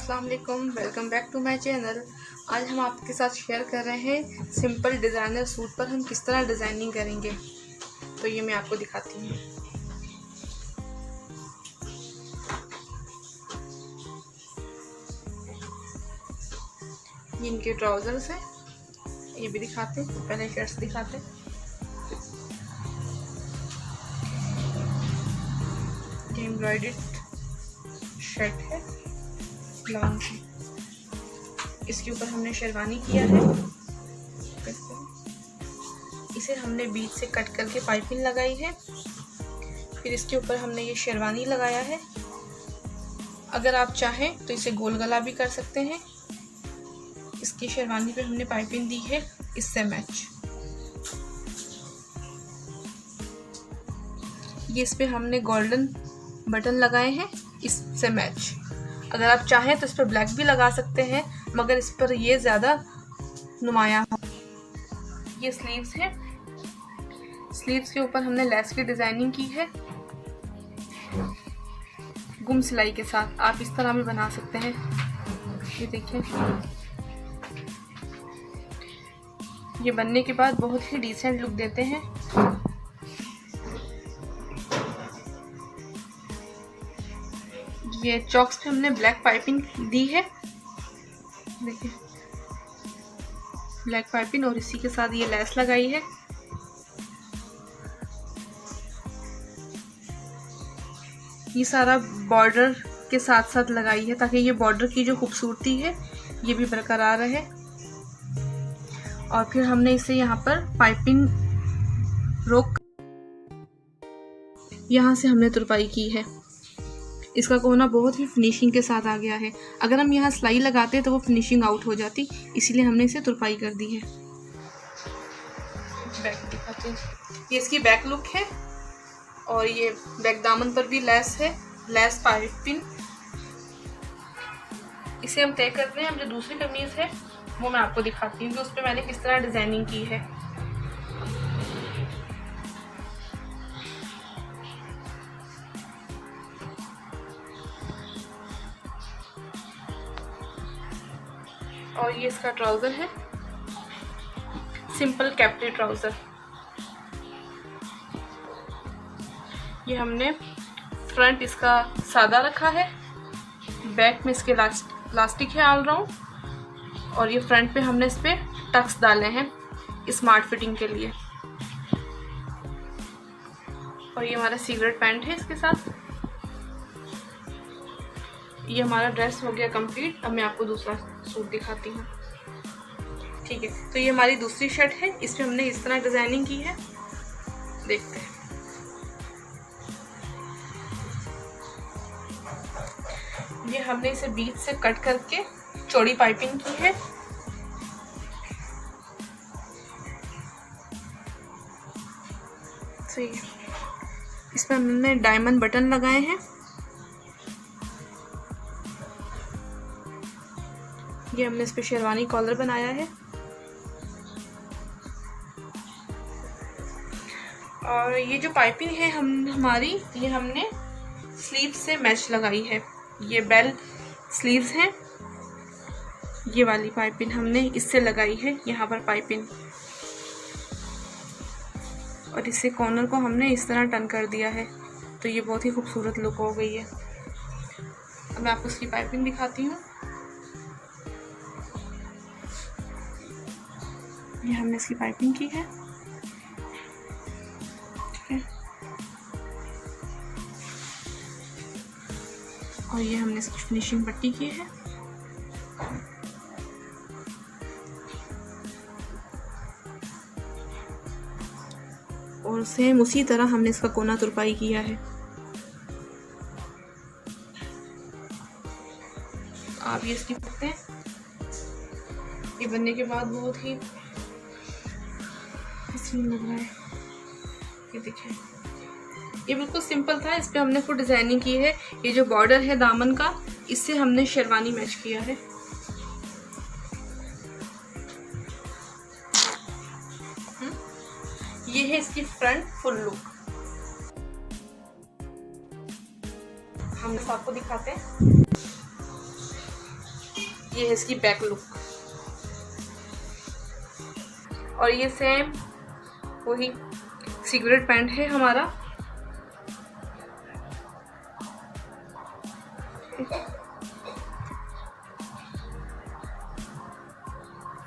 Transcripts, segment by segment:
अस्सलाम वालेकुम, welcome back to my channel. आज हम आपके साथ शेयर कर रहे हैं सिंपल डिज़ाइनर सूट पर हम किस तरह डिज़ाइनिंग करेंगे। तो ये मैं आपको दिखाती हूँ। ये इनके ट्राउज़र्स हैं, ये भी दिखाते हैं। पहले शर्ट्स दिखाते हैं। ये एम्ब्रॉयडर्ड शर्ट है, लॉन्ग है। इसके ऊपर हमने शेरवानी किया है। इसे हमने बीच से कट करके पाइपिंग लगाई है। फिर इसके ऊपर हमने ये शेरवानी लगाया है। अगर आप चाहें तो इसे गोल गला भी कर सकते हैं। इसकी शेरवानी पे हमने पाइपिंग दी है इससे मैच। ये इस पे हमने गोल्डन बटन लगाए हैं इससे मैच। अगर आप चाहें तो इस पर ब्लैक भी लगा सकते हैं, मगर इस पर ये ज़्यादा नुमाया हो। ये स्लीव्स हैं। स्लीव्स के ऊपर हमने लेस की डिज़ाइनिंग की है गुम सिलाई के साथ। आप इस तरह भी बना सकते हैं। ये देखिए, ये बनने के बाद बहुत ही डिसेंट लुक देते हैं। ये चॉक्स पे हमने ब्लैक पाइपिंग दी है, देखिए ब्लैक पाइपिंग, और इसी के साथ ये लेस लगाई है। ये सारा बॉर्डर के साथ साथ लगाई है ताकि ये बॉर्डर की जो खूबसूरती है ये भी बरकरार रहे। और फिर हमने इसे यहाँ पर पाइपिंग रोक यहाँ से हमने तुरपाई की है। इसका कोना बहुत ही फिनिशिंग के साथ आ गया है। अगर हम यहाँ सिलाई लगाते तो वो फिनिशिंग आउट हो जाती, इसीलिए हमने इसे तुरपाई कर दी है। बैक दिखाते हैं। ये इसकी बैक लुक है, और ये बैक दामन पर भी लेस है, लेस पाइपिंग। इसे हम तय करते हैं। हम जो दूसरी कमीज है वो मैं आपको दिखाती हूँ कि उस पर मैंने किस तरह डिजाइनिंग की है। और ये इसका ट्राउजर है, सिंपल कैप्री ट्राउजर। ये हमने फ्रंट इसका सादा रखा है, बैक में इसके लास्टिक है ऑल राउंड, और ये फ्रंट पे हमने इस पे टक्स डाले हैं स्मार्ट फिटिंग के लिए। और ये हमारा सिगरेट पैंट है इसके साथ। ये हमारा ड्रेस हो गया कंप्लीट। अब मैं आपको दूसरा सूट दिखाती हूँ। ठीक है, तो ये हमारी दूसरी शर्ट है। इस पे हमने इस तरह डिजाइनिंग की है, देखते हैं। ये हमने इसे बीच से कट करके चौड़ी पाइपिंग की है। सही है। इसमें हमने डायमंड बटन लगाए हैं। ये हमने इस पे शेरवानी कॉलर बनाया है, और ये जो पाइपिंग है हमारी, ये हमने स्लीव से मैच लगाई है। ये बेल स्लीव्स हैं। ये वाली पाइपिंग हमने इससे लगाई है यहाँ पर पाइपिंग, और इससे कॉर्नर को हमने इस तरह टर्न कर दिया है। तो ये बहुत ही खूबसूरत लुक हो गई है। अब मैं आपको इसकी पाइपिंग दिखाती हूँ। ये हमने इसकी पाइपिंग की है, ठीक है। और ये हमने इसकी फिनिशिंग पट्टी की है। और सेम उसी तरह हमने इसका कोना तुरपाई किया है। आप ये इसकी सकते हैं। ये बनने के बाद बहुत ही हसीन लग रहा है। ये देखिए, ये बिल्कुल सिंपल था। इस पे हमने खुद डिजाइनिंग की है। ये जो बॉर्डर है दामन का, इससे हमने शेरवानी मैच किया है। ये है इसकी फ्रंट फुल लुक। हम आपको दिखाते हैं। ये है इसकी बैक लुक। और ये सेम वही सिगरेट पैंट है हमारा।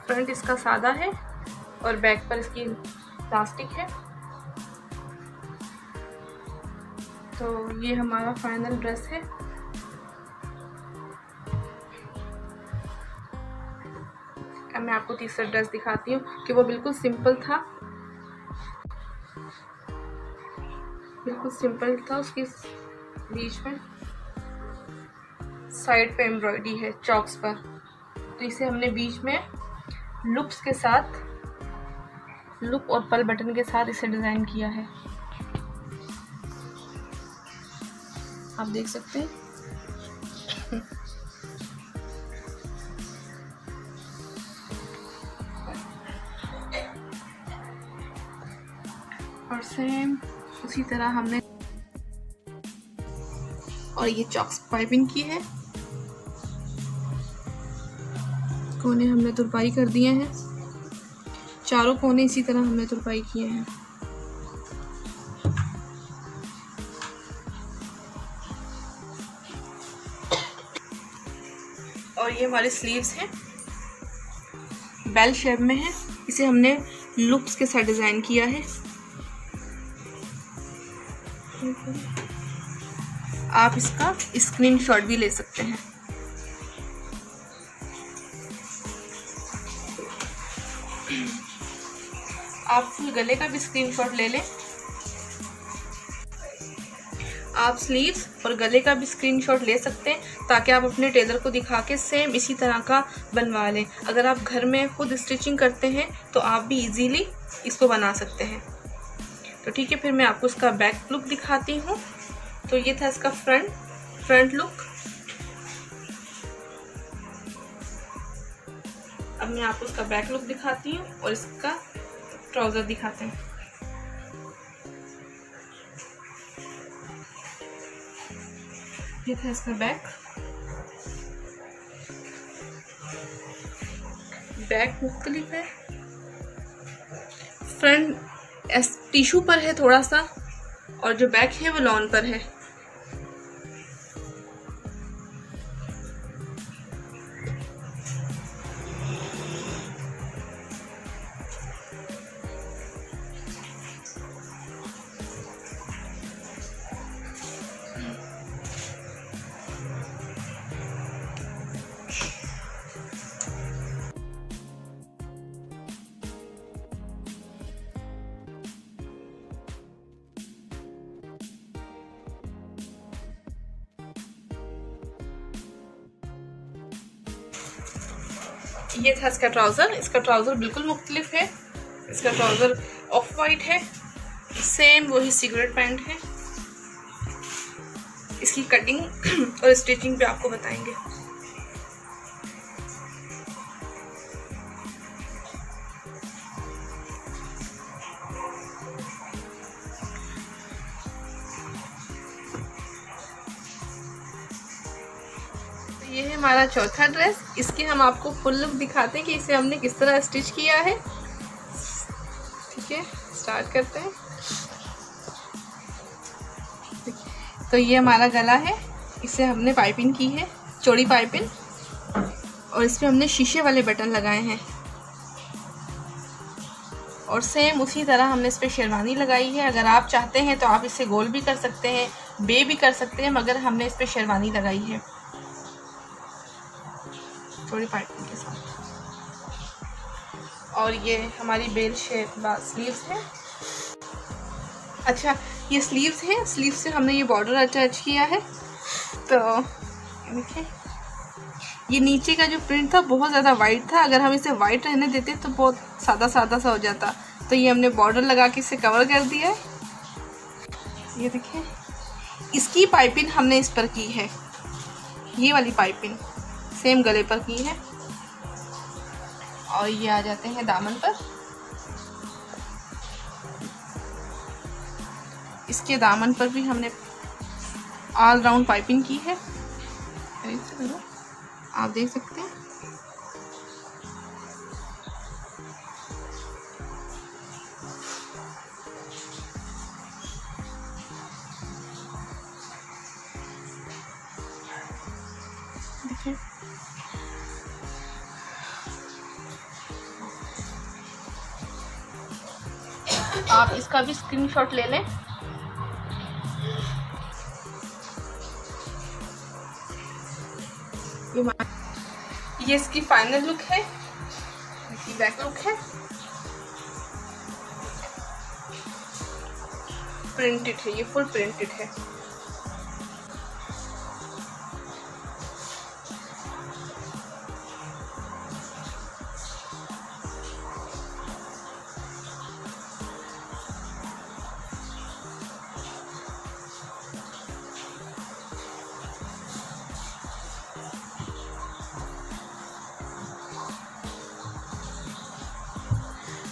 फ्रंट इसका सादा है और बैक पर इसकी प्लास्टिक है। तो ये हमारा फाइनल ड्रेस है। अब मैं आपको तीसरा ड्रेस दिखाती हूँ कि वो बिल्कुल सिंपल था, बिल्कुल सिंपल था। उसके बीच में साइड पे एम्ब्रॉयडरी है चॉक्स पर, तो इसे हमने बीच में लूप्स के साथ, लूप और पल बटन के साथ इसे डिजाइन किया है। आप देख सकते हैं। और सेम उसी तरह हमने, और ये चॉक्स पाइपिंग की है। कोने हमने तुरपाई कर दिए हैं, चारों कोने इसी तरह हमने तुरपाई किए हैं। और ये हमारे स्लीव्स हैं, बेल शेप में है। इसे हमने लूप्स के साथ डिजाइन किया है। आप इसका स्क्रीनशॉट भी ले सकते हैं। आप फुल गले का भी स्क्रीनशॉट ले लें। आप स्लीव्स और गले का भी स्क्रीनशॉट ले सकते हैं ताकि आप अपने टेलर को दिखा के सेम इसी तरह का बनवा लें। अगर आप घर में खुद स्टिचिंग करते हैं तो आप भी इजीली इसको बना सकते हैं। तो ठीक है, फिर मैं आपको इसका बैक लुक दिखाती हूँ। तो ये था इसका फ्रंट लुक। अब मैं आपको इसका बैक लुक दिखाती हूँ और इसका ट्राउजर दिखाते हैं। ये था इसका बैक मुख्तलिफ है। फ्रंट टिश्यू पर है थोड़ा सा, और जो बैक है वो लॉन पर है। ये था इसका ट्राउज़र। इसका ट्राउज़र बिल्कुल मुख्तलिफ है। इसका ट्राउज़र ऑफ वाइट है, सेम वही सिगरेट पैंट है। इसकी कटिंग और स्टिचिंग पे आपको बताएंगे। ये है हमारा चौथा ड्रेस। इसकी हम आपको फुल लुक दिखाते हैं कि इसे हमने किस तरह स्टिच किया है। ठीक है, स्टार्ट करते हैं। तो ये हमारा गला है, इसे हमने पाइपिंग की है, चौड़ी पाइपिंग, और इस पे हमने शीशे वाले बटन लगाए हैं। और सेम उसी तरह हमने इस पे शेरवानी लगाई है। अगर आप चाहते हैं तो आप इसे गोल भी कर सकते हैं, बे भी कर सकते हैं, मगर हमने इस पे शेरवानी लगाई है थोड़ी पाइपिंग के साथ। और ये हमारी बेल शेप स्लीव्स है। अच्छा, ये स्लीव्स है, स्लीव से हमने ये बॉर्डर अटैच किया है। तो देखिए, ये नीचे का जो प्रिंट था बहुत ज़्यादा वाइट था। अगर हम इसे वाइट रहने देते तो बहुत सादा सादा सा हो जाता। तो ये हमने बॉर्डर लगा के इसे कवर कर दिया है। ये देखिए, इसकी पाइपिंग हमने इस पर की है, ये वाली पाइपिंग सेम गले पर की है। और ये आ जाते हैं दामन पर। इसके दामन पर भी हमने ऑल राउंड पाइपिंग की है, आप देख सकते हैं। आप इसका भी स्क्रीनशॉट ले लें। ये इसकी फाइनल लुक है, इसकी बैक लुक है, प्रिंटेड है, ये फुल प्रिंटेड है।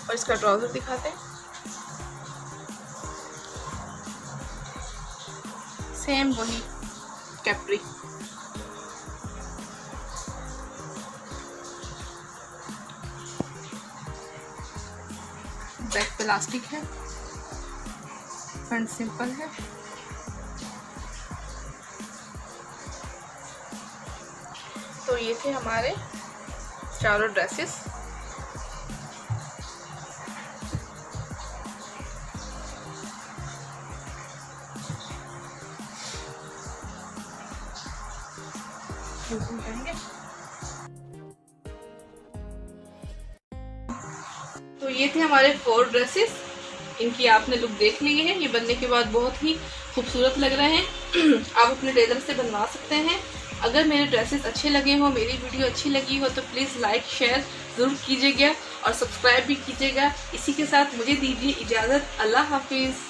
और इसका ट्राउजर दिखाते हैं, सेम वही कैप्री। बैक प्लास्टिक है, फ्रंट सिंपल है। तो ये थे हमारे चारों ड्रेसेस। तो ये थे हमारे 4 ड्रेसेस। इनकी आपने लुक देख ली है। ये बनने के बाद बहुत ही खूबसूरत लग रहे हैं। आप अपने टेलर से बनवा सकते हैं। अगर मेरे ड्रेसेस अच्छे लगे हो, मेरी वीडियो अच्छी लगी हो तो प्लीज़ लाइक शेयर ज़रूर कीजिएगा और सब्सक्राइब भी कीजिएगा। इसी के साथ मुझे दीजिए इजाज़त। अल्लाह हाफिज़।